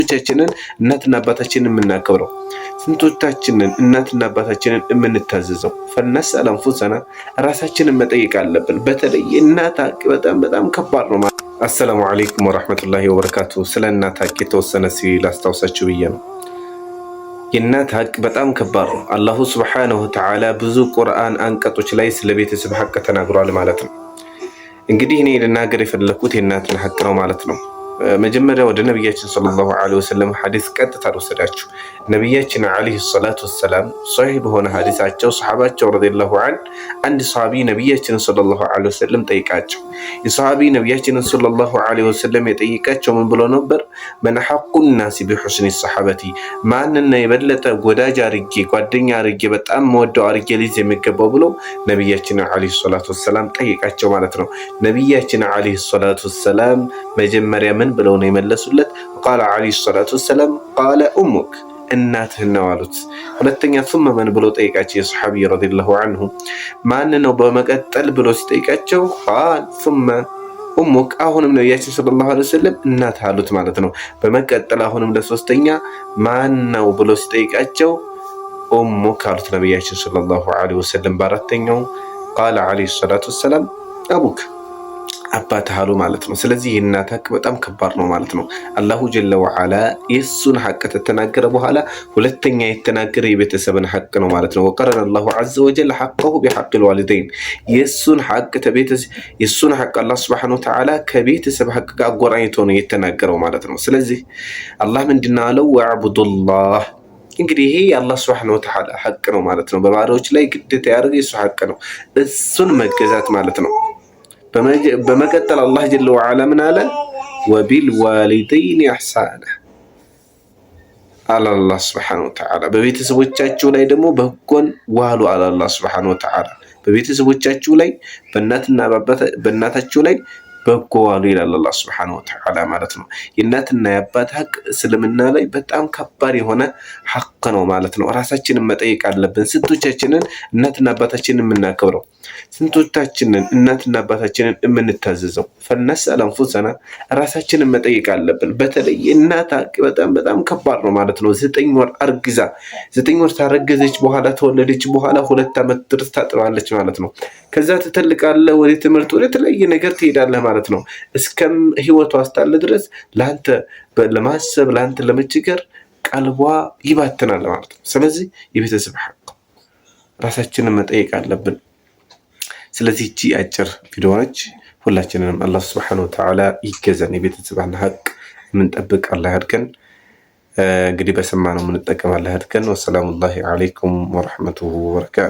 ስንቶቻችንን እናትና አባታችንን የምናከብረው? ስንቶቻችንን እናትና አባታችንን የምንታዘዘው? ፈነስአል አንፉሰና ራሳችንን መጠየቅ አለብን። በተለይ እናት ሀቅ በጣም ከባድ ነው። አሰላሙ አለይኩም ወራህመቱላሂ ወበረካቱ። ስለ እናት ሀቅ የተወሰነ ሲል አስታውሳችሁ ብዬ ነው። የእናት ሀቅ በጣም ከባድ ነው። አላሁ ሱብሓነሁ ወተዓላ ብዙ ቁርአን አንቀጾች ላይ ስለ ቤተሰብ ሀቅ ተናግሯል ማለት ነው። እንግዲህ እኔ ልናገር የፈለኩት የእናትን ሀቅ ነው ማለት ነው። መጀመሪያ ወደ ነቢያችን ሰለላሁ ዐለይሂ ወሰለም ሐዲስ ቀጥታ ወሰዳችሁ። ነቢያችን ዐለይሂ ሰላቱ ወሰላም ሷሂህ በሆነ ሐዲሳቸው ሰሐባቸው ረዲየላሁ ዐንሁ አንድ ሷሃቢ ነቢያችን ሰለላሁ ዐለይሂ ወሰለም ጠይቃቸው። የሷሃቢ ነቢያችን ሰለላሁ ዐለይሂ ወሰለም የጠይቃቸው ምን ብሎ ነበር? መን ሐቁ ናሲ ቢሑስኒ ሰሐበቲ፣ ማንና የበለጠ ወዳጅ አርጌ ጓደኛ አርጌ በጣም መወደው አርጌ ልጅ የሚገባው ብሎ ነቢያችን ዐለይሂ ሰላቱ ወሰላም ጠይቃቸው ማለት ነው። ነቢያችን ዐለይሂ ሰላቱ ወሰላም መጀመሪያ ምን ብለው ነው የመለሱለት? ቃለ ዐለይሂ ሰላቱ ወሰላም ቃለ ኡሙክ፣ እናትህ ነው አሉት። ሁለተኛ ثم ምን ብሎ ጠይቃቸው? የሰሐቢ ረዲየላሁ ዐንሁ ማን ነው በመቀጠል ብሎ ሲጠይቃቸው ቃል ثم ኡሙክ፣ አሁንም ነቢያችን ሰለላሁ ዐለይሂ ወሰለም እናትህ አሉት ማለት ነው። በመቀጠል አሁንም ለሶስተኛ ማን ነው ብሎ ሲጠይቃቸው ኡሙክ አሉት ነቢያችን ሰለላሁ ዐለይሂ ወሰለም። በአራተኛው ቃለ ዐለይሂ ሰላቱ ወሰላም አቡክ፣ አባትህ አሉ ማለት ነው። ስለዚህ የእናት ሀቅ በጣም ከባድ ነው ማለት ነው። አላሁ ጀለ ወዐላ የእሱን ሀቅ ከተናገረ በኋላ ሁለተኛ የተናገረ የቤተሰብን ሀቅ ነው ማለት ነው። ወቀረነ አላሁ ዐዘ ወጀል ሐቀሁ ቢሐቂል ዋሊደይን፣ የእሱን ሀቅ አላህ ሱብሓነሁ ወተዓላ ከቤተሰብ ሀቅ ጋር አጎራኝቶ ነው የተናገረው ማለት ነው። ስለዚህ አላህ ምንድን ነው አለው? ወዕቡዱላህ። እንግዲህ ይሄ የአላህ ሱብሓነሁ ወተዓላ ሀቅ ነው ማለት ነው። በባሪያዎች ላይ ግዴታ ያደረገ የሱ ሀቅ ነው፣ እሱን መገዛት ማለት ነው። በመቀጠል አላህ ጀለ ወዐላ ምን አለ? ወቢልዋሊደይን ኢሕሳና አለ አላህ ሱብሓነሁ ወተዓላ። በቤተሰቦቻችሁ ላይ ደግሞ በጎን ዋሉ አለ አላህ ሱብሓነሁ ወተዓላ። በቤተሰቦቻችሁ ላይ በእናታችሁ ላይ በጎ ዋሉ ይላል አላህ ሱብሓነሁ ወተዓላ ማለት ነው። የእናትና የአባት ሀቅ እስልምና ላይ በጣም ከባድ የሆነ ሀቅ ነው ማለት ነው። ራሳችንን መጠየቅ አለብን። ስንቶቻችንን እናትና አባታችንን የምናከብረው? ስንቶቻችንን እናትና አባታችንን የምንታዘዘው? ፈነስአል አንፉሰና ራሳችንን መጠየቅ አለብን። በተለይ እናት ሀቅ በጣም ከባድ ነው ማለት ነው። 9 ወር አርግዛ 9 ወር ታረገዘች በኋላ ተወለደች በኋላ 2 ዓመት ድረስ ታጥባለች ማለት ነው። ከዛ ትተልቃለህ፣ ወደ ትምህርት ወደ ተለያየ ነገር ትሄዳለህ ማለት ነው። እስከም ህይወቷ እስካለ ድረስ ለአንተ ለማሰብ ለአንተ ለመቸገር ቀልቧ ይባትናል ማለት ነው። ስለዚህ የቤተሰብ ሀቅ ራሳችንን መጠየቅ አለብን። ስለዚህ እቺ አጭር ቪዲዮ ነች። ሁላችንንም አላህ ሱብሓነሁ ወተዓላ ይገዘን። የቤተሰብን ሀቅ የምንጠብቅ አላህ ያድርገን። እንግዲህ በሰማነው የምንጠቀም አላህ ያድርገን። ወሰላሙ ዐለይኩም ወረሕመቱሁ ወበረካቱ።